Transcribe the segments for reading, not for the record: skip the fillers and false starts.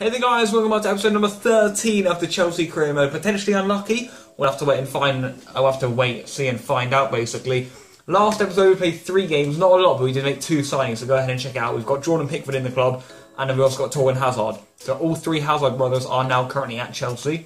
Hey there guys, welcome back to episode number 13 of the Chelsea career mode. Potentially unlucky. We'll have to wait and find. I'll have to wait, see and find out basically. Last episode we played 3 games, not a lot, but we did make 2 signings, so go ahead and check it out. We've got Jordan Pickford in the club, and then we've also got Torgan Hazard. So all 3 Hazard brothers are now currently at Chelsea.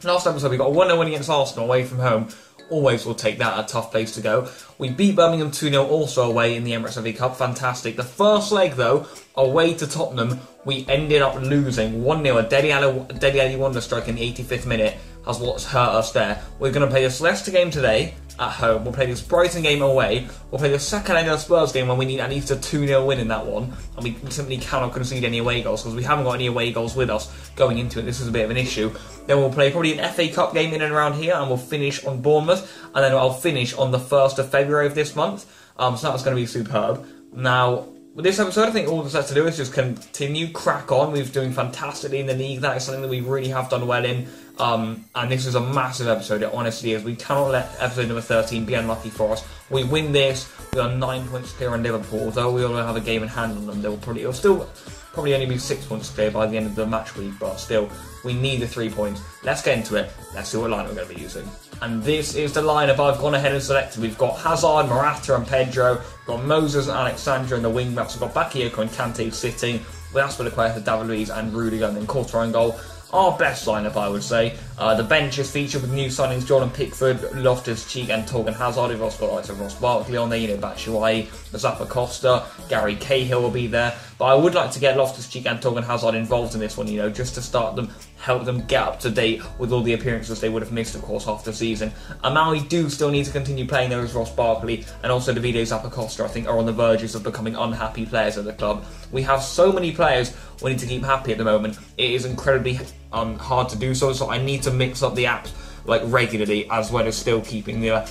Last episode we got a 1-0 win against Arsenal away from home. Always will take that, a tough place to go. We beat Birmingham 2-0 also away in the Emirates FA Cup, fantastic. The first leg though, away to Tottenham, we ended up losing 1-0. A Dele Alli wonder strike in the 85th minute has what's hurt us there. We're going to play this Leicester game today at home. We'll play this Brighton game away. We'll play the second leg of the Spurs game when we need at least a 2-0 win in that one. And we simply cannot concede any away goals because we haven't got any away goals with us going into it. This is a bit of an issue. Then we'll play probably an FA Cup game in and around here, and we'll finish on Bournemouth. And then I'll finish on the 1st of February of this month. So that's going to be superb. Now, with this episode, I think all that's left to do is just continue, crack on. We're doing fantastically in the league. That is something that we really have done well in. And this is a massive episode, it honestly is. We cannot let episode number 13 be unlucky for us. We win this, we are 9 points clear on Liverpool. Although we will have a game in hand on them, it'll still probably only be 6 points clear by the end of the match week, but still, we need the 3 points. Let's get into it. Let's see what line we're going to be using. And this is the lineup I've gone ahead and selected. We've got Hazard, Morata and Pedro. We've got Moses and Alexandra in the wing backs. We've got Bakayoko and Kante sitting. With Aspilicueta, David Luiz and Rudiger, and then Courtois in goal. Our best lineup, I would say. The bench is featured with new signings Jordan Pickford, Loftus-Cheek and Torgan Hazard. We've also got like Ross Barkley on there, Batshuayi, Zappacosta, Gary Cahill will be there. But I would like to get Loftus-Cheek and Torgan Hazard involved in this one, just to start them, help them get up to date with all the appearances they would have missed, of course, half the season. And now we do still need to continue playing those Ross Barkley and also Davide Zappacosta, I think, are on the verges of becoming unhappy players at the club. We have so many players we need to keep happy at the moment. It is incredibly hard to do so I need to mix up the apps like regularly, as well as still keeping the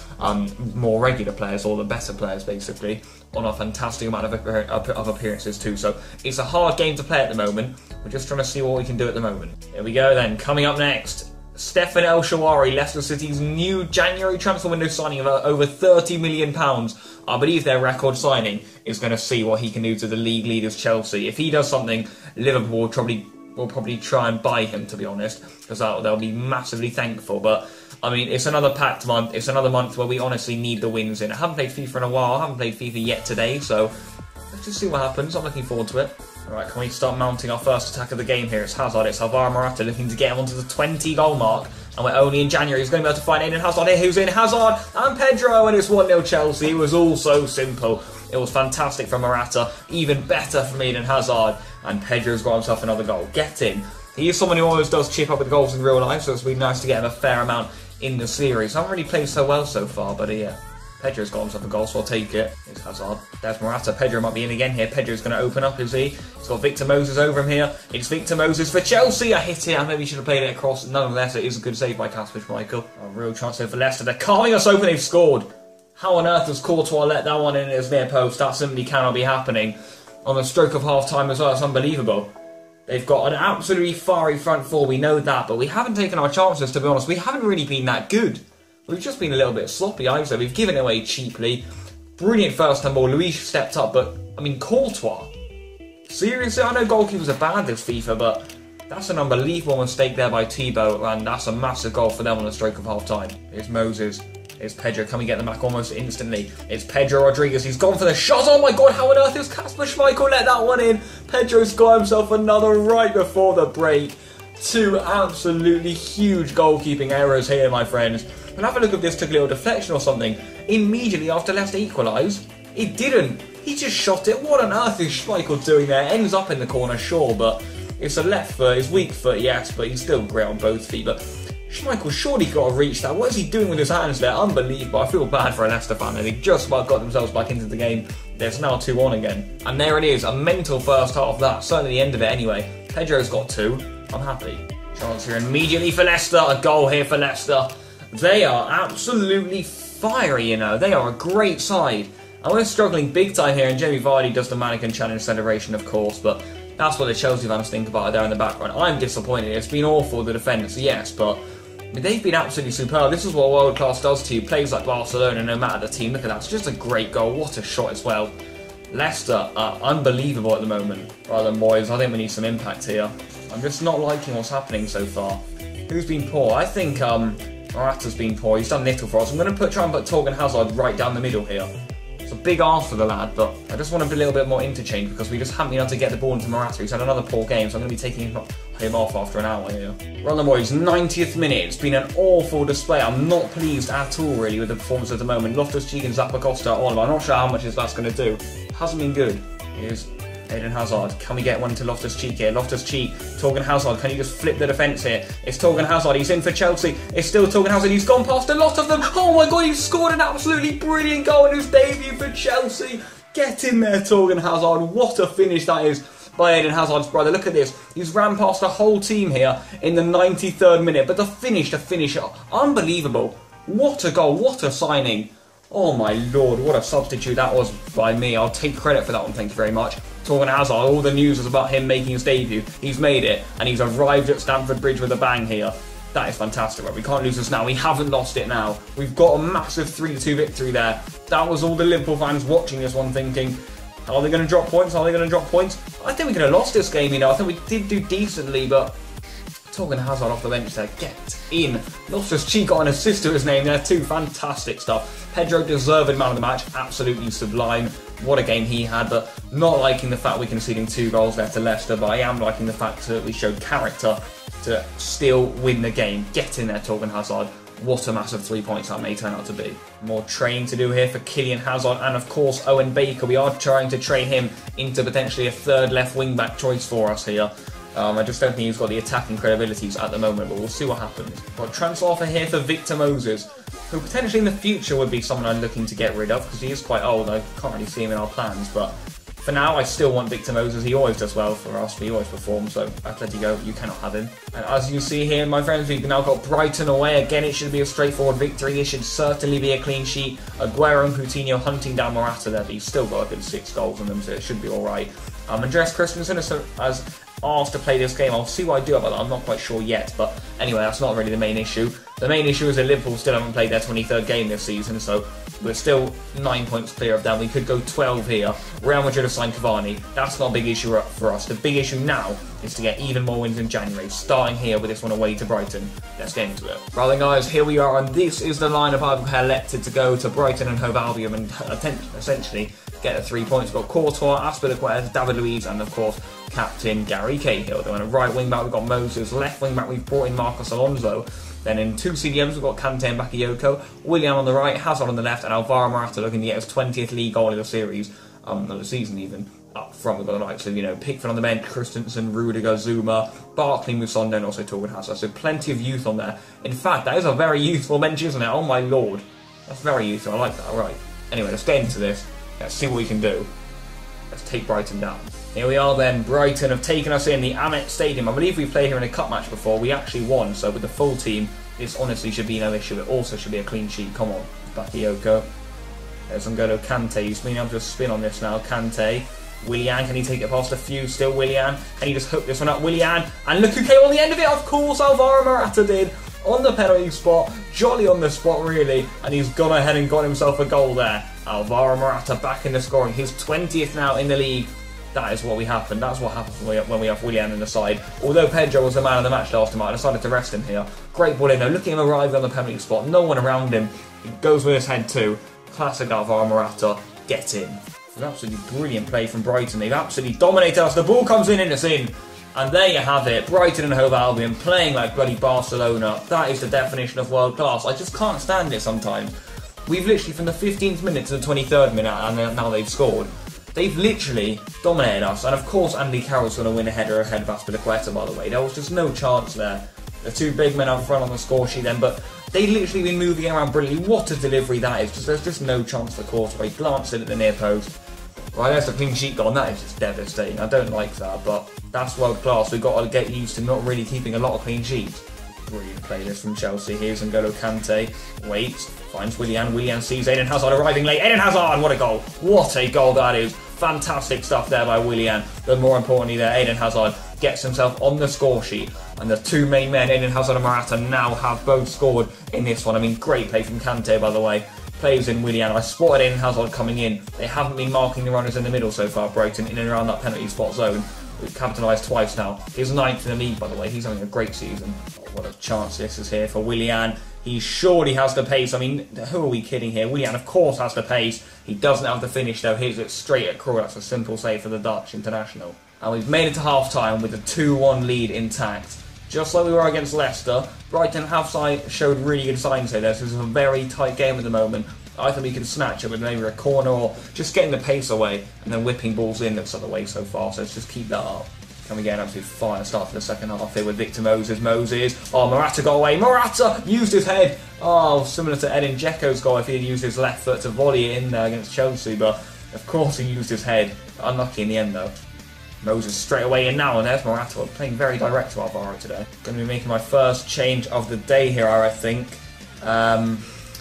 more regular players, or the better players basically, on a fantastic amount of appearances too. So it's a hard game to play at the moment. We're just trying to see what we can do at the moment. Here we go then. Coming up next, Stefan El Shawari, Leicester City's new January transfer window signing of over £30 million. I believe their record signing is going to see what he can do to the league leaders Chelsea. If he does something, Liverpool will probably try and buy him, to be honest, because they'll be massively thankful. But I mean, it's another packed month. It's another month where we honestly need the wins in. I haven't played FIFA in a while. I haven't played FIFA yet today, so let's just see what happens. I'm looking forward to it. Alright, can we start mounting our first attack of the game here? It's Hazard, it's Alvaro Morata looking to get him onto the 20 goal mark, and we're only in January. He's going to be able to find Eden Hazard here. Who's in? Hazard and Pedro, and it's 1-0 Chelsea. It was all so simple. It was fantastic from Morata, even better from Eden Hazard, and Pedro's got himself another goal. Get in. He is someone who always does chip up with goals in real life, so it's been nice to get him a fair amount in the series. I haven't really played so well so far, but yeah. Pedro's got himself a goal, so I'll take it. It's Hazard. There's Morata. Pedro might be in again here. Pedro's going to open up, is he? He's got Victor Moses over him here. It's Victor Moses for Chelsea. I hit it. I maybe should have played it across. Nonetheless, it is a good save by Kasper Schmeichel. A real chance here for Leicester. They're carving us open. They've scored. How on earth has Courtois let that one in his near post? That simply cannot be happening. On the stroke of half-time as well. It's unbelievable. They've got an absolutely fiery front four. We know that, but we haven't taken our chances, to be honest. We haven't really been that good. We've just been a little bit sloppy, I would say. We've given it away cheaply. Brilliant first time ball. Luis stepped up, but, I mean, Courtois. Seriously, I know goalkeepers are bad this FIFA, but that's an unbelievable mistake there by Thibaut, and that's a massive goal for them on the stroke of half-time. Here's Moses. Here's Pedro. Can we get them back almost instantly? It's Pedro Rodriguez. He's gone for the shot. Oh my god, how on earth is Kasper Schmeichel let that one in? Pedro's got himself another right before the break. 2 absolutely huge goalkeeping errors here, my friends. And have a look if this took a little deflection or something. Immediately after Leicester equalised, it didn't. He just shot it. What on earth is Schmeichel doing there? Ends up in the corner, sure, but it's a left foot. It's weak foot, yes, but he's still great on both feet. But Schmeichel surely got to reach that. What is he doing with his hands there? Unbelievable. I feel bad for a Leicester fan. They just about got themselves back into the game. There's now 2-1 again. And there it is. A mental first half of that. Certainly the end of it anyway. Pedro's got 2. I'm happy. Chance here immediately for Leicester. A goal here for Leicester. They are absolutely fiery, They are a great side. And we're struggling big time here, and Jamie Vardy does the mannequin challenge celebration, of course, but that's what the Chelsea fans think about it there in the background. I'm disappointed. It's been awful, the defence, yes, but they've been absolutely superb. This is what world class does to you. Plays like Barcelona, no matter the team. Look at that. It's just a great goal. What a shot as well. Leicester are unbelievable at the moment. Right then, boys, I think we need some impact here. I'm just not liking what's happening so far. Who's been poor? I think Morata's been poor. He's done little for us. I'm going to try and put Torgan Hazard right down the middle here. It's a big ask for the lad, but I just want a little bit more interchange because we just haven't been able to get the ball into Morata. He's had another poor game, so I'm going to be taking him off after an hour here. Right then, boys, 90th minute. It's been an awful display. I'm not pleased at all, really, with the performance at the moment. Loftus-Cheek and Zappacosta all of them. I'm not sure how much that's going to do. It hasn't been good. Here's Eden Hazard. Can we get one to Loftus-Cheek here? Loftus-Cheek, Torgan Hazard. Can you just flip the defence here? It's Torgan Hazard. He's in for Chelsea. It's still Torgan Hazard. He's gone past a lot of them. Oh my God, he's scored an absolutely brilliant goal in his debut for Chelsea. Get in there, Torgan Hazard. What a finish that is by Eden Hazard's brother. Look at this. He's ran past the whole team here in the 93rd minute. But the finish, unbelievable. What a goal. What a signing. Oh my Lord, what a substitute that was by me. I'll take credit for that one, thank you very much. Torgan Hazard, all the news was about him making his debut. He's made it, and he's arrived at Stamford Bridge with a bang here. That is fantastic, right? We can't lose this now. We haven't lost it now. We've got a massive 3-2 victory there. That was all the Liverpool fans watching this one thinking, are they going to drop points? Are they going to drop points? I think we could have lost this game, you know. I think we did do decently, but Torgan Hazard off the bench there. Get in. Loftus-Cheek got an assist to his name there too. Fantastic stuff. Pedro deserved man of the match. Absolutely sublime. What a game he had, but not liking the fact we're conceding 2 goals there to Leicester, but I am liking the fact that we showed character to still win the game. Get in there, Torgan Hazard. What a massive 3 points that may turn out to be. More training to do here for Kylian Hazard and of course Owen Baker. We are trying to train him into potentially a third left wing back choice for us here. I just don't think he's got the attacking credibilities at the moment, but we'll see what happens. Got a transfer offer here for Victor Moses, who potentially in the future would be someone I'm looking to get rid of because he is quite old. I can't really see him in our plans, but for now I still want Victor Moses. He always does well for us, he always performs, so Atletico, you cannot have him. And as you see here, my friends, we've now got Brighton away. Again, it should be a straightforward victory. It should certainly be a clean sheet. Aguero and Coutinho hunting down Morata there, but he's still got a good 6 goals in them, so it should be alright. Andreas Christensen has asked to play this game. I'll see what I do about that. I'm not quite sure yet, but anyway, that's not really the main issue. The main issue is that Liverpool still haven't played their 23rd game this season, so we're still 9 points clear of them. We could go 12 here. Real Madrid have signed Cavani. That's not a big issue for us. The big issue now is to get even more wins in January, starting here with this one away to Brighton. Let's get into it. Right then, guys, here we are, and this is the lineup I've elected to go to Brighton and Hove Albion and essentially get the 3 points. We've got Courtois, Azpilicueta, David Luiz, and of course, captain Gary Cahill. Then on a right wing back, we've got Moses. Left wing back, we've brought in Marcos Alonso. Then in 2 CDMs, we've got Kante and Bakayoko. Willian on the right, Hazard on the left, and Alvaro Morata looking to get his 20th league goal of the series, of the season even. Up front, we've got the likes of, Pickford on the bench, Christensen, Rudiger, Zuma, Barkley, Musondo, and also Torgan Hazard. So plenty of youth on there. In fact, that is a very youthful bench, isn't it? Oh my Lord. That's very youthful. I like that. All right. Anyway, let's get into this. Let's see what we can do. Let's take Brighton down. Here we are then. Brighton have taken us in the Amex Stadium. I believe we played here in a cup match before. We actually won, so with the full team, this honestly should be no issue. It also should be a clean sheet. Come on. Bakayoko. There's N'Golo Kante. He's been able to spin on this now. Kante. Willian, can he take it past a few? Still Willian. Can he just hook this one up? Willian. And look who came on the end of it. Of course, Alvaro Morata did. On the penalty spot. Jolly on the spot, really. And he's gone ahead and got himself a goal there. Alvaro Morata back in the scoring. His 20th now in the league. That is what we happened. That's what happens when we have Willian in the side. Although Pedro was the man of the match last time, I decided to rest him here. Great ball in though. Look at him arrive on the penalty spot. No one around him. He goes with his head too. Classic Alvaro Morata. Get in. An absolutely brilliant play from Brighton. They've absolutely dominated us. The ball comes in and it's in. And there you have it. Brighton and Hove Albion playing like bloody Barcelona. That is the definition of world class. I just can't stand it sometimes. We've literally, from the 15th minute to the 23rd minute, and now they've scored. They've literally dominated us. And of course, Andy Carroll's going to win a header ahead of Azpilicueta, by the way. There was just no chance there. The 2 big men up front on the score sheet then, but they've literally been moving around brilliantly. What a delivery that is. There's just no chance for Courtois. He glanced in at the near post. Right, there's the clean sheet gone. That is just devastating. I don't like that, but that's world class. We've got to get used to not really keeping a lot of clean sheets. Brilliant play this from Chelsea. Here's N'Golo Kante. Waits. Finds Willian. Willian sees Eden Hazard arriving late. Eden Hazard! What a goal. What a goal that is. Fantastic stuff there by Willian. But more importantly there, Eden Hazard gets himself on the score sheet. And the 2 main men, Eden Hazard and Morata, now have both scored in this one. I mean, great play from Kante, by the way. Plays in Willian. I spotted Eden Hazard coming in. They haven't been marking the runners in the middle so far, Brighton, in and around that penalty spot zone. We've capitalised twice now. He's 9th in the league, by the way. He's having a great season. Oh, what a chance this is here for Willian. He surely has the pace. I mean, who are we kidding here? Willian, of course, has the pace. He doesn't have the finish, though. Hits it straight at Krul. That's a simple save for the Dutch international. And we've made it to half-time with a 2-1 lead intact. Just like we were against Leicester, Brighton showed really good signs here. This is a very tight game at the moment. I think we can snatch it with maybe a corner or just getting the pace away and then whipping balls in that's the way so far. So let's just keep that up. Can we get an absolute fire start for the second half here with Victor Moses. Oh, Morata got away. Morata used his head. Oh, similar to Edin Dzeko's goal if he had used his left foot to volley it in there against Chelsea. But of course he used his head. Unlucky in the end though. Moses straight away in now, and there's Morata playing very direct to Alvaro today. Going to be making my first change of the day here, I think. Who am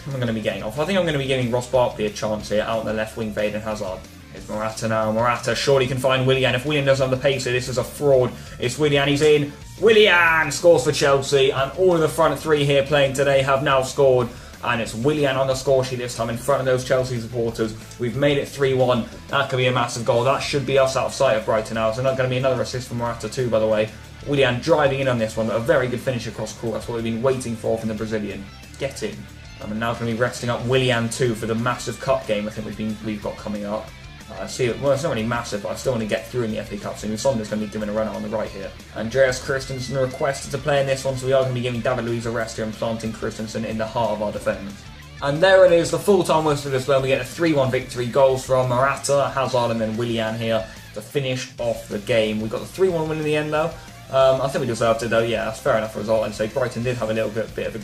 I going to be getting off? I think I'm going to be giving Ross Barkley a chance here out on the left wing for Eden Hazard. It's Morata now. Morata surely can find Willian. If Willian doesn't have the pace here, this is a fraud. It's Willian, he's in. Willian scores for Chelsea, and all of the front three here playing today have now scored. And it's Willian on the score sheet this time in front of those Chelsea supporters. We've made it 3-1. That could be a massive goal. That should be us out of sight of Brighton now. So not going to be another assist from Morata too, by the way. Willian driving in on this one, but a very good finish across court. That's what we've been waiting for from the Brazilian. Get in. And we're now going to be resting up Willian too for the massive cup game I think we've got coming up. Well, it's not really massive, but I still want to get through in the FA Cup, so Sonder's going to be doing a run out on the right here. Andreas Christensen requested to play in this one, so we are going to be giving David Luiz a rest here and planting Christensen in the heart of our defence. And there it is, the full-time whistle as well. We get a 3-1 victory, goals from Morata, Hazard and then Willian here to finish off the game. We got the 3-1 win in the end though. I think we deserved it though, yeah, that's fair enough result. I'd say Brighton did have a little bit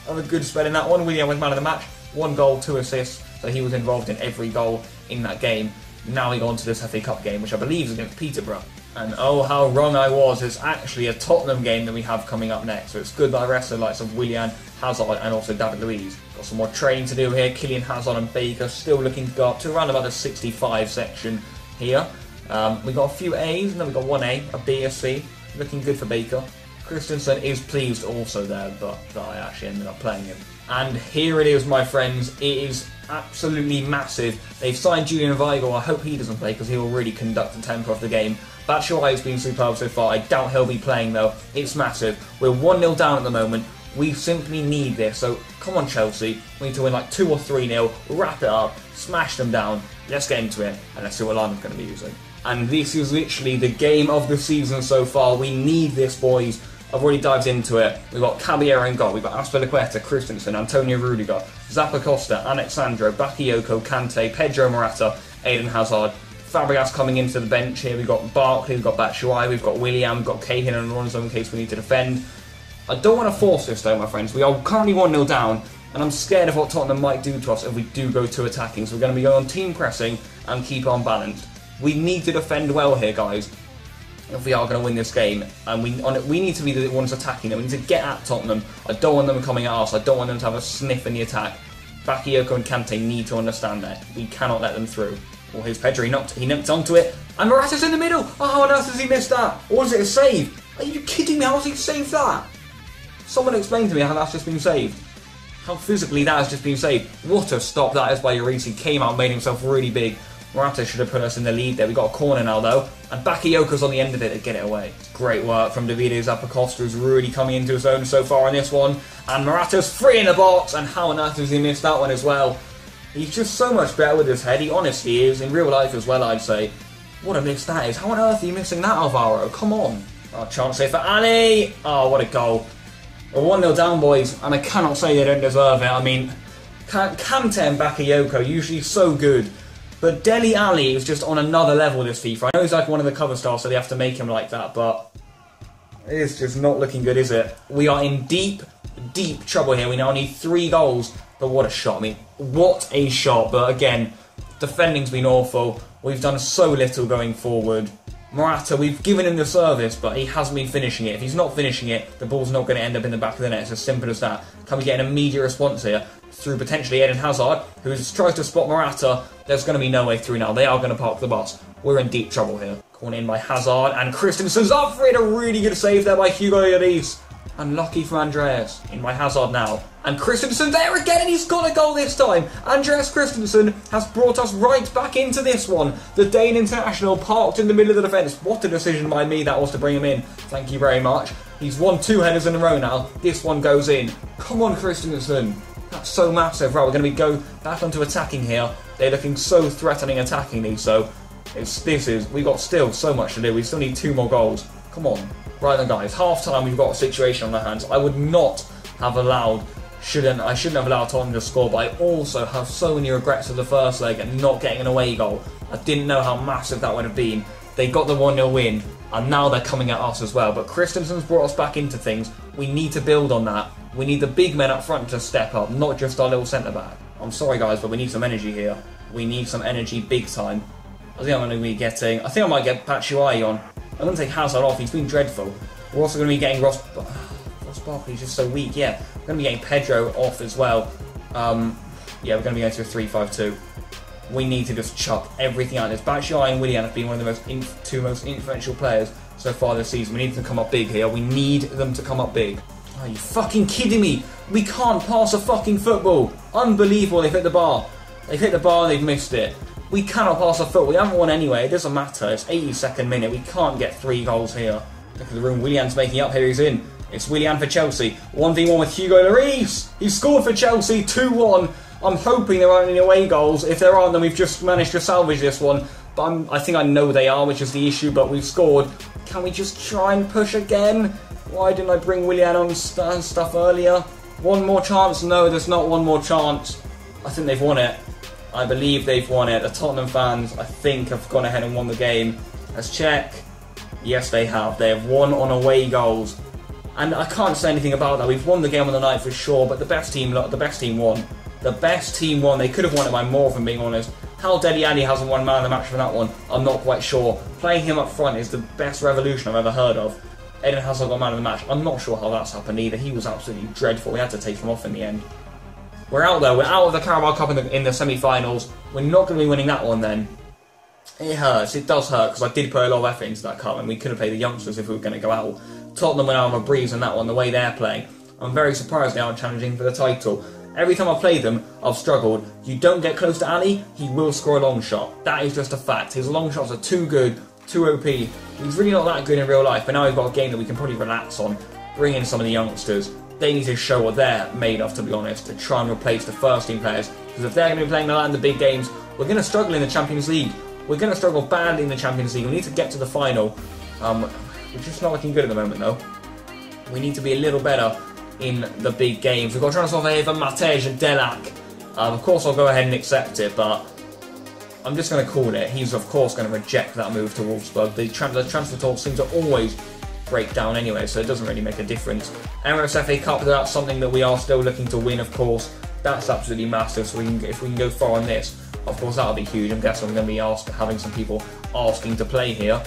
of a good spell in that one. Willian was man of the match, 1 goal, 2 assists, so he was involved in every goal in that game. Now we go on to this FA Cup game, which I believe is against Peterborough. And oh, how wrong I was. It's actually a Tottenham game that we have coming up next. So it's good that I rest the likes of Willian, Hazard and also David Luiz. Got some more training to do here. Kylian Hazard and Baker still looking to go up to around about the 65 section here. We got a few A's and then we got 1 A, a B, a C. Looking good for Baker. Christensen is pleased also there, but I actually ended up playing him. And here it is, my friends. It is absolutely massive. They've signed Julian Weigl. I hope he doesn't play because he will really conduct the tempo of the game. Batshuayi has been superb so far. I doubt he'll be playing though. It's massive. We're 1-0 down at the moment. We simply need this. So come on, Chelsea. We need to win like 2 or 3-0. Wrap it up. Smash them down. Let's get into it. And let's see what line I'm going to be using. And this is literally the game of the season so far. We need this, boys. I've already dived into it. We've got Caballero in goal. We've got Azpilicueta, Christensen, Antonio Rudiger, Zappacosta, Alexandro, Bakayoko, Kante, Pedro Morata, Eden Hazard. Fabregas coming into the bench here. We've got Barkley, we've got Batshuayi, we've got Willian, we've got Cahill and Alonso in case we need to defend. I don't want to force this though, my friends. We are currently 1-0 down, and I'm scared of what Tottenham might do to us if we do go to attacking. So we're going to be going on team pressing and keep on balanced. We need to defend well here, guys, if we are going to win this game, and we need to be the ones attacking them. We need to get at Tottenham. I don't want them coming at us. I don't want them to have a sniff in the attack. Bakayoko and Kante need to understand that. We cannot let them through. Well, here's Pedro. He knocked onto it, and Morata's in the middle. Oh, how on earth has he missed that? Or was it a save? Are you kidding me? How has he saved that? Someone explain to me how that's just been saved. How physically that has just been saved. What a stop that is by Lloris. He came out and made himself really big. Morata should have put us in the lead there. We got a corner now though, and Bakayoko's on the end of it to get it away. Great work from Davide Zappacosta, who's really coming into his own so far in this one. And Morata's free in the box, and how on earth has he missed that one as well? He's just so much better with his head. He honestly is, in real life as well, I'd say. What a miss that is. How on earth are you missing that, Alvaro? Come on. Oh, chance here for Ali. Oh, what a goal. We're 1-0 down, boys, and I cannot say they don't deserve it. I mean, Kante and Bakayoko usually so good. But Dele Alli is just on another level this FIFA. I know he's like one of the cover stars, so they have to make him like that, but it's just not looking good, is it? We are in deep, deep trouble here. We now need 3 goals, but what a shot. I mean, what a shot. But again, defending's been awful. We've done so little going forward. Morata, we've given him the service, but he hasn't been finishing it. If he's not finishing it, the ball's not going to end up in the back of the net. It's as simple as that. Can we get an immediate response here through potentially Eden Hazard, who tries to spot Morata? There's going to be no way through now. They are going to park the bus. We're in deep trouble here. Corner in by Hazard, and Christensen's up for it. A really good save there by Hugo Lloris. Unlucky for Andreas. In by Hazard now. And Christensen there again, and he's got a goal this time. Andreas Christensen has brought us right back into this one. The Dane international parked in the middle of the defence. What a decision by me that was to bring him in. Thank you very much. He's won 2 headers in a row now. This one goes in. Come on, Christensen. That's so massive. Right, we're going to go back onto attacking here. They're looking so threatening attackingly, so we've got still so much to do. We still need 2 more goals. Come on. Right then, guys, half time, we've got a situation on our hands. I would not have allowed, I shouldn't have allowed Tottenham to score, but I also have so many regrets of the first leg and not getting an away goal. I didn't know how massive that would have been. They got the 1-0 win, and now they're coming at us as well. But Christensen's brought us back into things. We need to build on that. We need the big men up front to step up, not just our little centre-back. I'm sorry, guys, but we need some energy here. We need some energy big time. I think I might get Batshuayi on. I'm going to take Hazard off. He's been dreadful. We're also going to be getting Ross Barkley's just so weak. Yeah, we're going to be getting Pedro off as well. Yeah, we're going to be going to a 3-5-2. We need to just chuck everything out. This Batshuayi and Willian have been one of the two most influential players so far this season. We need them to come up big here. We need them to come up big. Are you fucking kidding me? We can't pass a fucking football. Unbelievable. They've hit the bar. They've hit the bar and they've missed it. We cannot pass a foot. We haven't won anyway. It doesn't matter. It's 82nd minute. We can't get 3 goals here. Look at the room. Willian's making up. Here he's in. It's Willian for Chelsea. 1v1 with Hugo Lloris. He scored for Chelsea. 2-1. I'm hoping there aren't any away goals. If there aren't, then we've just managed to salvage this one. But I think I know they are, which is the issue. But we've scored. Can we just try and push again? Why didn't I bring Willian on stuff earlier? One more chance? No, there's not one more chance. I think they've won it. I believe they've won it. The Tottenham fans, I think, have gone ahead and won the game. Let's check. Yes, they have. They have won on away goals. And I can't say anything about that. We've won the game on the night for sure, but the best team won. The best team won. They could have won it by more, if I'm being honest. How Dele Alli hasn't won man of the match for that one, I'm not quite sure. Playing him up front is the best revolution I've ever heard of. Eden Hazard got man of the match. I'm not sure how that's happened either. He was absolutely dreadful. We had to take him off in the end. We're out though. We're out of the Carabao Cup in the semi-finals. We're not going to be winning that one then. It hurts. It does hurt because I did put a lot of effort into that cup and we could have played the youngsters if we were going to go out. Tottenham went out of a breeze in that one, the way they're playing. I'm very surprised they aren't challenging for the title. Every time I've played them, I've struggled. You don't get close to Ali, he will score a long shot. That is just a fact. His long shots are too good, too OP. He's really not that good in real life, but now he's got a game that we can probably relax on. Bring in some of the youngsters. They need to show what they're made of, to be honest, to try and replace the first team players. Because if they're going to be playing in the big games, we're going to struggle in the Champions League. We're going to struggle badly in the Champions League. We need to get to the final. We're just not looking good at the moment, though. We need to be a little better in the big games. We've got a transfer offer here for Matej Delac. Of course, I'll go ahead and accept it, but I'm just going to call it. He's, of course, going to reject that move to Wolfsburg. The transfer talks seem to always break down anyway, so it doesn't really make a difference. Emirates FA Cup, that's something that we are still looking to win, of course. That's absolutely massive, so if we can go far on this, of course, that'll be huge. I'm guessing we're going to be having some people asking to play here.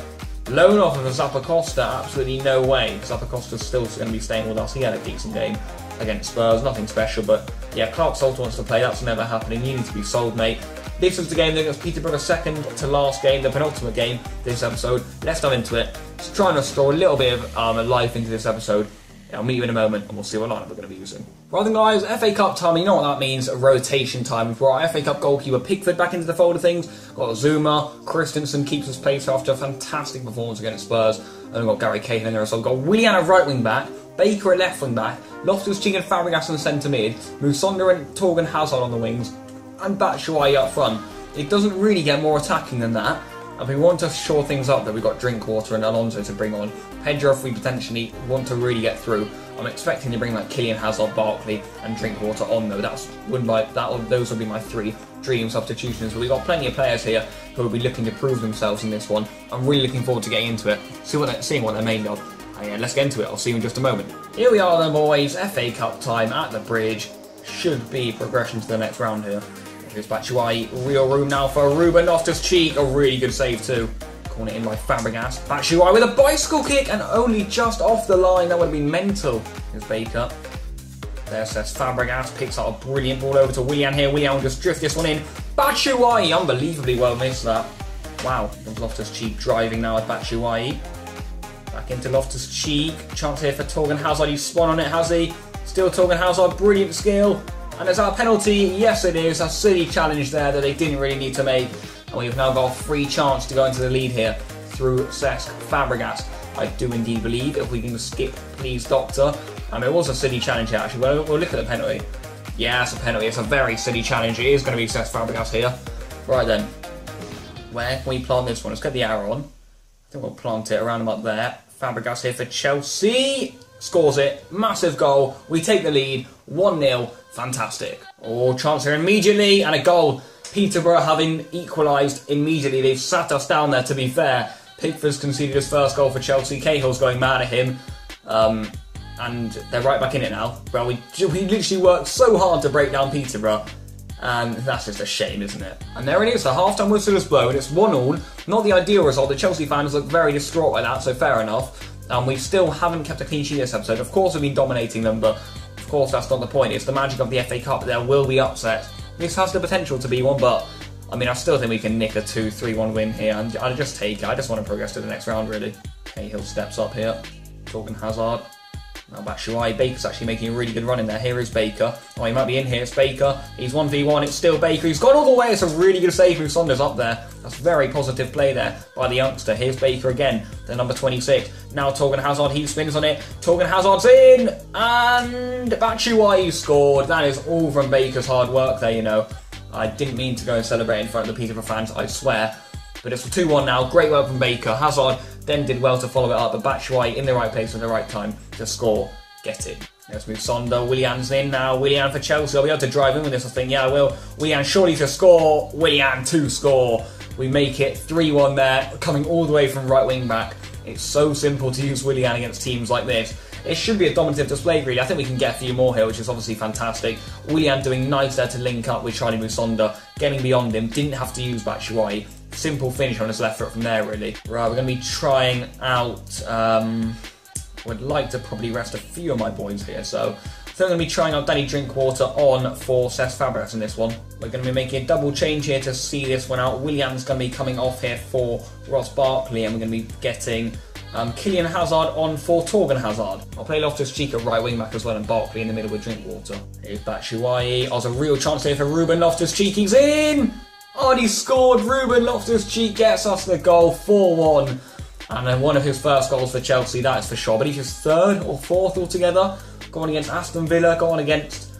Loan offer for Zappacosta, absolutely no way. Zappacosta's still going to be staying with us. He had a decent game against Spurs, nothing special, but yeah, Clark Salter wants to play. That's never happening. You need to be sold, mate. This was the game against Peterborough's second to last game, the penultimate game this episode. Let's dive into it. Just trying to store a little bit of life into this episode. I'll meet you in a moment and we'll see what lineup we're going to be using. Right then, guys, FA Cup time, you know what that means, rotation time. We've brought our FA Cup goalkeeper Pickford back into the fold of things. Got Zuma, Christensen keeps his place after a fantastic performance against Spurs. And we've got Gary Cahill in there as well. We've got Willian at right wing back, Baker at left wing back, Loftus-Cheek and Fabregas in the centre mid, Musonda and Torgan Hazard on the wings, and Batshuayi up front. It doesn't really get more attacking than that. And we want to shore things up, that we've got Drinkwater and Alonso to bring on. Pedro, if we potentially want to really get through. I'm expecting to bring like Kylian Hazard, Barkley and Drinkwater on though. Those would be my 3 dream substitutions. But we've got plenty of players here who will be looking to prove themselves in this one. I'm really looking forward to getting into it, seeing what they're made of. And let's get into it. I'll see you in just a moment. Here we are then, boys. FA Cup time at the Bridge. Should be progression to the next round here. Here's Batshuayi, real room now for Ruben Loftus-Cheek, a really good save too. Calling it in by Fabregas. Batshuayi with a bicycle kick and only just off the line, that would have been mental. Here's Baker. There says Fabregas, picks up a brilliant ball over to Willian here. Willian will just drift this one in. Batshuayi, unbelievably well missed that. Wow, there's Loftus-Cheek driving now with Batshuayi. Back into Loftus-Cheek, chance here for Torgan Hazard, he's spun on it, has he? Still Torgan Hazard, brilliant skill. And is that a penalty? Yes it is. A silly challenge there that they didn't really need to make. And we've now got a free chance to go into the lead here through Cesc Fabregas. I do indeed believe, if we can skip, please, Doctor. It was a silly challenge here, actually. We'll look at the penalty. Yeah, it's a penalty. It's a very silly challenge. It is going to be Cesc Fabregas here. Right then. Where can we plant this one? Let's get the arrow on. I think we'll plant it around about there. Fabregas here for Chelsea. Scores it. Massive goal. We take the lead. 1-0. Fantastic. Oh, chance here immediately. And a goal. Peterborough having equalised immediately. They've sat us down there, to be fair. Pickford's conceded his first goal for Chelsea. Cahill's going mad at him. And they're right back in it now. Well, we literally worked so hard to break down Peterborough. And that's just a shame, isn't it? And there it is, the half-time whistle is blown. It's 1-1. Not the ideal result. The Chelsea fans look very distraught by that, so fair enough. We still haven't kept a clean sheet this episode. Of course, we've been dominating them, but of course that's not the point. It's the magic of the FA Cup. There will be upsets. This has the potential to be one, but I mean, I still think we can nick a 2-3-1 win here, and I'll just take it. I just want to progress to the next round, really. Cahill steps up here. Torgan Hazard. Now Batshuayi. Baker's actually making a really good run in there. Here is Baker. Oh, he might be in here. It's Baker. He's 1v1. It's still Baker. He's gone all the way. It's a really good save. Musonda's up there. That's very positive play there by the youngster. Here's Baker again, the number 26. Now Torgan Hazard. He spins on it. Torgan Hazard's in. And Batshuayi scored. That is all from Baker's hard work there, you know. I didn't mean to go and celebrate in front of the Peterborough fans, I swear. But it's 2-1 now. Great work from Baker. Hazard then did well to follow it up, but Batshuayi in the right place at the right time to score. Get it. Let's move Sonda. Willian's in now. Willian for Chelsea. I'll be able to drive in with this, I think. Yeah, I will. Willian surely to score. Willian to score. We make it 3-1 there, coming all the way from right wing back. It's so simple to use Willian against teams like this. It should be a dominative display, really. I think we can get a few more here, which is obviously fantastic. Willian doing nice there to link up with Charlie Musonda, getting beyond him. Didn't have to use Batshuayi. Simple finish on his left foot from there, really. Right, we're going to be trying out... would like to probably rest a few of my boys here, so I think I'm going to be trying out Danny Drinkwater on for Cesc Fabregas in this one. We're going to be making a double change here to see this one out. Willian's going to be coming off here for Ross Barkley, and we're going to be getting Kylian Hazard on for Torgan Hazard. I'll play Loftus-Cheek at right wing back as well, and Barkley in the middle with Drinkwater. Here's Batshuayi. Oh, there's a real chance here for Ruben Loftus-Cheek. He's in! Oh, and he scored. Ruben Loftus-Cheek gets us the goal, 4-1. And then one of his first goals for Chelsea, that is for sure. But he's his third or fourth altogether. Going against Aston Villa, going against,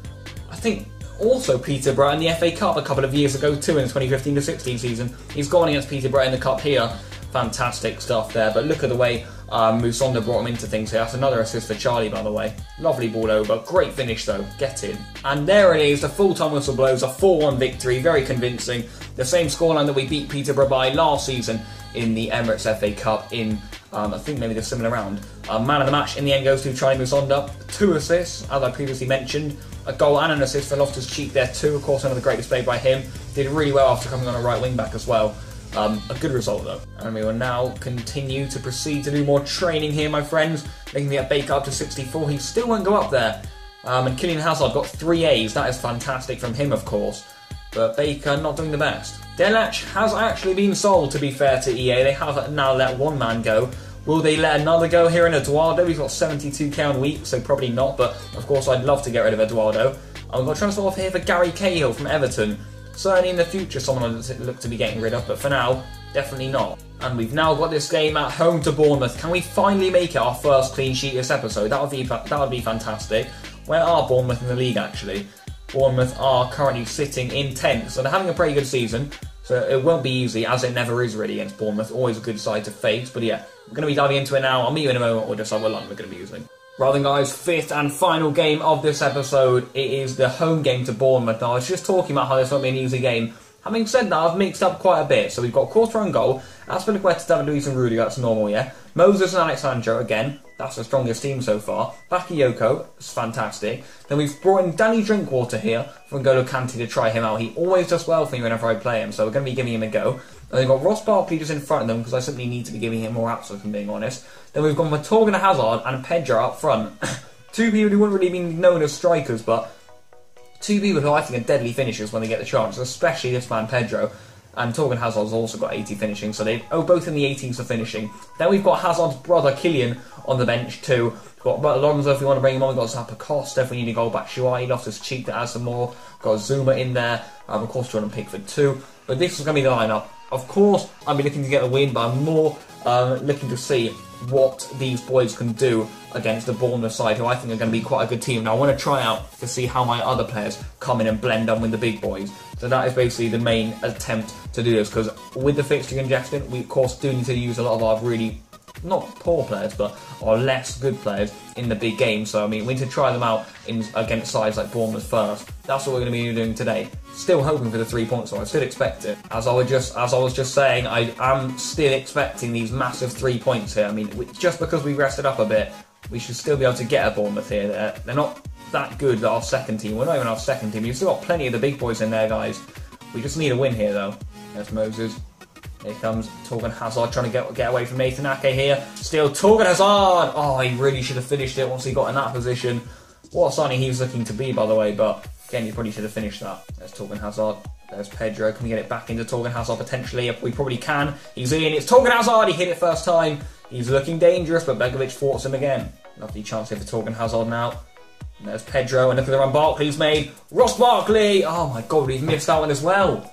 I think, also Peterborough in the FA Cup a couple of years ago too, in the 2015-16 season. He's gone against Peterborough in the Cup here. Fantastic stuff there. But look at the way Musonda brought him into things here. That's another assist for Charlie, by the way. Lovely ball over. Great finish, though. Get in. And there it is. The full-time whistle blows. A 4-1 victory. Very convincing. The same scoreline that we beat Peterborough by last season in the Emirates FA Cup in, I think, maybe the similar round. Man of the match in the end goes to Charlie Musonda. 2 assists, as I previously mentioned. A goal and an assist for Loftus-Cheek there too. Of course, another great display by him. Did really well after coming on a right wing back as well. A good result though. And we will now continue to proceed to do more training here, my friends. Making the Baker up to 64. He still won't go up there. And Kylian Hazard got 3 A's. That is fantastic from him, of course. But Baker not doing the best. Delac has actually been sold, to be fair to EA. They have now let one man go. Will they let another go here in Eduardo? He's got 72k on week, so probably not. But of course, I'd love to get rid of Eduardo. I've got a transfer off here for Gary Cahill from Everton. Certainly in the future, someone I'd look to be getting rid of, but for now, definitely not. And we've now got this game at home to Bournemouth. Can we finally make it our first clean sheet this episode? That would be fantastic. Where are Bournemouth in the league, actually? Bournemouth are currently sitting in 10th, so they're having a pretty good season. So it won't be easy, as it never is really against Bournemouth. Always a good side to face, but yeah, we're going to be diving into it now. I'll meet you in a moment, or just have a line we're going to be using. Right then, guys, 5th and final game of this episode. It is the home game to Bournemouth. Now, I was just talking about how this won't be an easy game. Having said that, I've mixed up quite a bit. So we've got quarter on goal. Aspilicueta, David Luiz and Rudiger, that's normal, yeah. Moses and Alexandro, again, that's the strongest team so far. Bakayoko, it's fantastic. Then we've brought in Danny Drinkwater here from N'Golo Kante to try him out. He always does well for me whenever I play him, so we're going to be giving him a go. And we've got Ross Barkley just in front of them, because I simply need to be giving him more outs, if I'm being honest. Then we've gone with Torgan Hazard and Pedro up front. 2 people who wouldn't really be known as strikers, but 2 people who I think are deadly finishers when they get the chance, especially this man Pedro. and Torgan Hazard's also got 80 finishing, so they're both in the 80s for finishing. Then we've got Hazard's brother Kylian on the bench too. We've got Alonso if you want to bring him on. We've got Zappacosta if we need to go back. Shuai, Loftus-Cheek to add some more. We've got Zuma in there. Of course, Jordan Pickford too. But this is going to be the lineup. Of course, I'll be looking to get a win, but I'm more looking to see what these boys can do against the Bournemouth side, who I think are going to be quite a good team. Now, I want to try out to see how my other players come in and blend on with the big boys. So that is basically the main attempt to do this, because with the fixture congestion, we of course do need to use a lot of our really, not poor players, but our less good players in the big game. So, I mean, we need to try them out against sides like Bournemouth first. That's what we're going to be doing today. Still hoping for the 3 points, so I still expect it. As I was just saying, I am still expecting these massive 3 points here. I mean, just because we rested up a bit, we should still be able to get a Bournemouth here. They're not that good, our second team. We're not even our second team. We've still got plenty of the big boys in there, guys. We just need a win here, though. There's Moses. Here comes Torgan Hazard trying to get away from Nathan Ake here. Still Torgan Hazard! Oh, he really should have finished it once he got in that position. What a signing he was looking to be, by the way, but again, he probably should have finished that. There's Torgan Hazard. There's Pedro. Can we get it back into Torgan Hazard potentially? We probably can. He's in. It's Torgan Hazard. He hit it first time. He's looking dangerous, but Begovic thwarts him again. Lovely chance here for Torgan Hazard now. And there's Pedro, and look at the run Barkley's made. Ross Barkley! Oh my god, we've missed that one as well.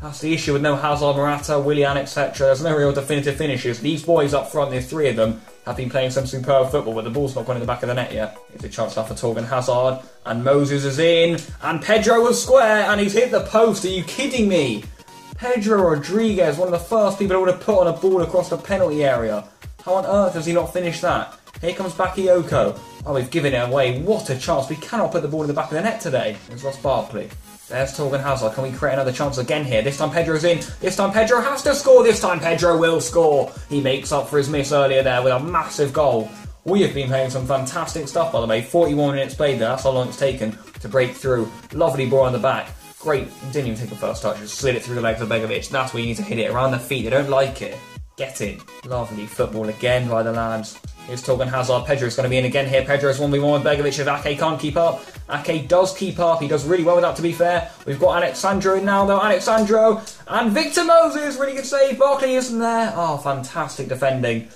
That's the issue with no Hazard, Morata, Willian, etc. There's no real definitive finishes. These boys up front, there's 3 of them, have been playing some superb football, but the ball's not gone in the back of the net yet. Here's a chance now for Torgan Hazard, and Moses is in, and Pedro was square, and he's hit the post. Are you kidding me? Pedro Rodriguez, one of the first people I would have put on a ball across the penalty area. How on earth has he not finished that? Here comes Bakayoko. Oh, we've given it away. What a chance. We cannot put the ball in the back of the net today. There's Ross Barkley. There's Torgan Hazard. Can we create another chance again here? This time Pedro's in. This time Pedro has to score. This time Pedro will score. He makes up for his miss earlier there with a massive goal. We have been playing some fantastic stuff, by the way. 41 minutes played there. That's how long it's taken to break through. Lovely ball on the back. Great. Didn't even take a first touch. Just slid it through the legs of Begovic. That's where you need to hit it. Around the feet. They don't like it. Get in. Lovely football again by the lads. Here's Torgan Hazard. Pedro's going to be in again here. Pedro's 1v1 with Begovic if Ake can't keep up. Ake does keep up. He does really well with that, to be fair. We've got Alexandro in now, though. Alexandro and Victor Moses. Really good save. Barkley isn't there. Oh, fantastic defending.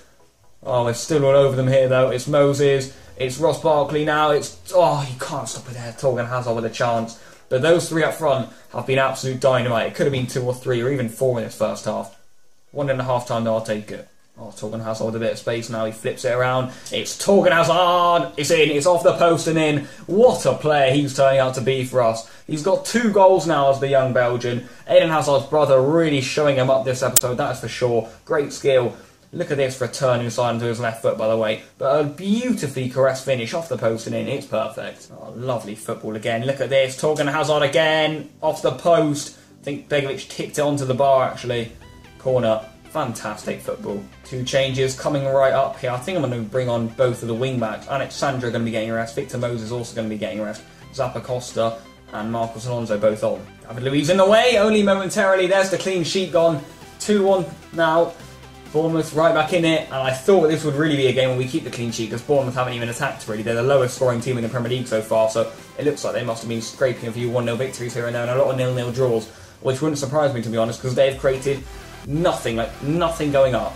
Oh, we're still all over them here, though. It's Moses. It's Ross Barkley now. Oh, you can't stop it there. Torgan Hazard with a chance. But those 3 up front have been absolute dynamite. It could have been 2 or 3 or even 4 in this first half. 1.5 time, though, I'll take it. Oh, Torgan Hazard with a bit of space now. He flips it around. It's Torgan Hazard. It's in. It's off the post and in. What a player he's turning out to be for us. He's got 2 goals now as the young Belgian. Eden Hazard's brother really showing him up this episode, that is for sure. Great skill. Look at this for a turn inside into his left foot, by the way. But a beautifully caressed finish off the post and in. It's perfect. Oh, lovely football again. Look at this. Torgan Hazard again. Off the post. I think Begovic tipped it onto the bar, actually. Corner. Fantastic football. 2 changes coming right up here. I think I'm going to bring on both of the wing-backs. Alexandro going to be getting a rest. Victor Moses also going to be getting a rest. Zappacosta and Marcos Alonso both on. David Luiz in the way, only momentarily. There's the clean sheet gone. 2-1 now. Bournemouth right back in it. And I thought this would really be a game where we keep the clean sheet, because Bournemouth haven't even attacked really. They're the lowest scoring team in the Premier League so far. So it looks like they must have been scraping a few 1-0 victories here and there, and a lot of 0-0 draws. Which wouldn't surprise me, to be honest, because they've created nothing, like nothing going up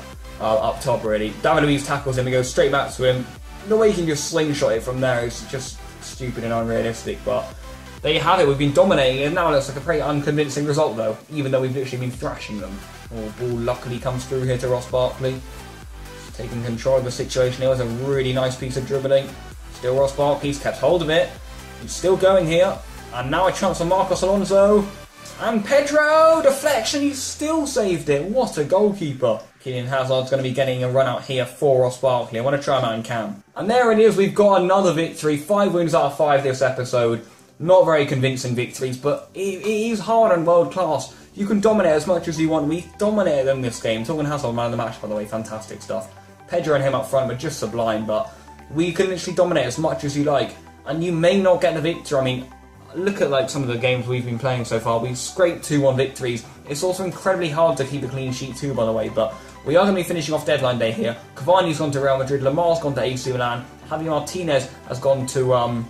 top really. David Luiz tackles him and goes straight back to him. The way he can just slingshot it from there is just stupid and unrealistic, but there you have it. We've been dominating, and now it looks like a pretty unconvincing result though, even though we've literally been thrashing them. Oh, ball luckily comes through here to Ross Barkley. Taking control of the situation here. It was a really nice piece of dribbling. Still Ross Barkley's kept hold of it. He's still going here. And now a chance for Marcos Alonso. And Pedro! Deflection, he's still saved it. What a goalkeeper. Kylian Hazard's going to be getting a run out here for Ross Barkley. I want to try him out in cam. And there it is, we've got another victory. 5 wins out of 5 this episode. Not very convincing victories, but it is hard and world class. You can dominate as much as you want. We dominated them this game. Torgan Hazard, man of the match, by the way. Fantastic stuff. Pedro and him up front were just sublime, but we can literally dominate as much as you like. And you may not get the victory. I mean, look at like some of the games we've been playing so far. We've scraped 2-1 victories. It's also incredibly hard to keep a clean sheet too, by the way, but we are going to be finishing off deadline day here. Cavani's gone to Real Madrid, Lamar's gone to AC Milan, Javi Martinez has gone to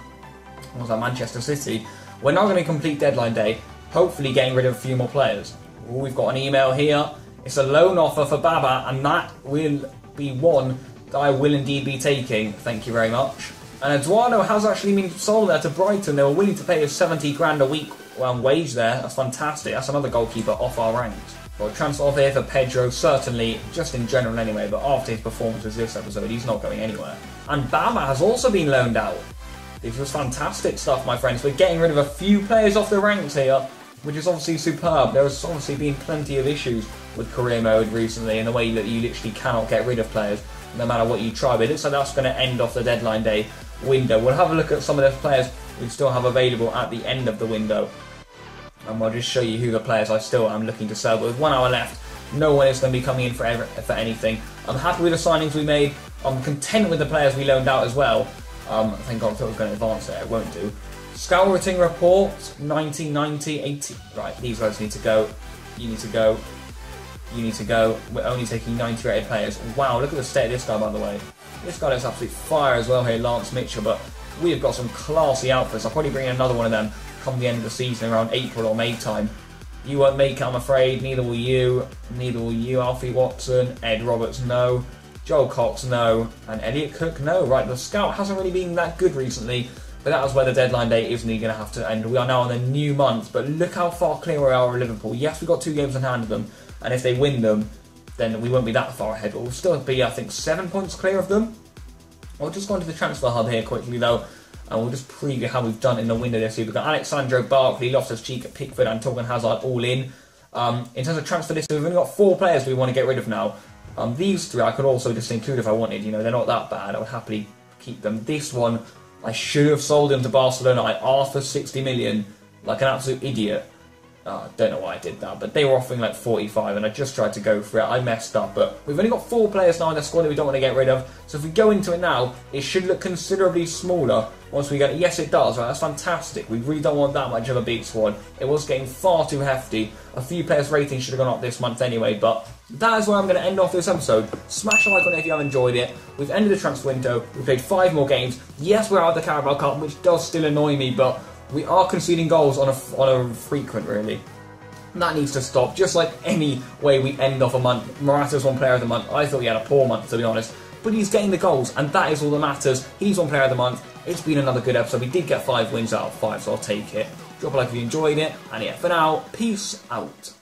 Manchester City. We're now going to complete deadline day, hopefully getting rid of a few more players. Ooh, we've got an email here. It's a loan offer for Baba, and that will be one that I will indeed be taking. Thank you very much. And Eduardo has actually been sold there to Brighton. They were willing to pay us 70 grand a week wage there. That's fantastic. That's another goalkeeper off our ranks. Well, transfer offer here for Pedro, certainly, just in general anyway, but after his performances this episode, he's not going anywhere. And Baba has also been loaned out. This was fantastic stuff, my friends. We're getting rid of a few players off the ranks here, which is obviously superb. There has obviously been plenty of issues with career mode recently in the way that you literally cannot get rid of players, no matter what you try. But it looks like that's going to end off the deadline day window. We'll have a look at some of those players we still have available at the end of the window. And we'll just show you who the players I still am looking to sell. But with 1 hour left, no one is going to be coming in for anything. I'm happy with the signings we made. I'm content with the players we loaned out as well. Thank God I thought I was going to advance there. It won't do. Scouting report, 1990, 80. Right, these guys need to go. You need to go. You need to go. We're only taking 90 rated players. Wow, look at the state of this guy, by the way. This guy is absolute fire as well here, Lance Mitchell. But we have got some classy outfits. I'll probably bring in another one of them come the end of the season around April or May time. You won't make it, I'm afraid. Neither will you. Neither will you, Alfie Watson. Ed Roberts, no. Joel Cox, no. And Elliot Cook, no. Right, the scout hasn't really been that good recently, but that was where the deadline date is going to have to end. We are now on the new month, but look how far clear we are of Liverpool. Yes, we've got 2 games in hand of them, and if they win them, then we won't be that far ahead. But we'll still be, I think, 7 points clear of them. I'll just go into the transfer hub here quickly, though, and we'll just preview how we've done in the window this year. We've got Alexandro Barkley, Loftus-Cheek, Pickford, and Torgan Hazard all in. In terms of transfer list, we've only got 4 players we want to get rid of now. These 3 I could also just include if I wanted. You know, they're not that bad. I would happily keep them. This one, I should have sold him to Barcelona. I asked for 60 million, like an absolute idiot. I don't know why I did that, but they were offering like 45 and I just tried to go for it. I messed up, but we've only got 4 players now in the squad that we don't want to get rid of. So if we go into it now, it should look considerably smaller once we get it. Yes, it does, right? That's fantastic. We really don't want that much of a big squad. It was getting far too hefty. A few players' ratings should have gone up this month anyway, but that is where I'm going to end off this episode. Smash a like on it if you have enjoyed it. We've ended the transfer window. We've played 5 more games. Yes, we're out of the Carabao Cup, which does still annoy me, but we are conceding goals on a frequent, really. That needs to stop, just like any way we end off a month. Morata's one player of the month. I thought he had a poor month, to be honest. But he's getting the goals, and that is all that matters. He's one player of the month. It's been another good episode. We did get 5 wins out of 5, so I'll take it. Drop a like if you enjoyed it. And yeah, for now, peace out.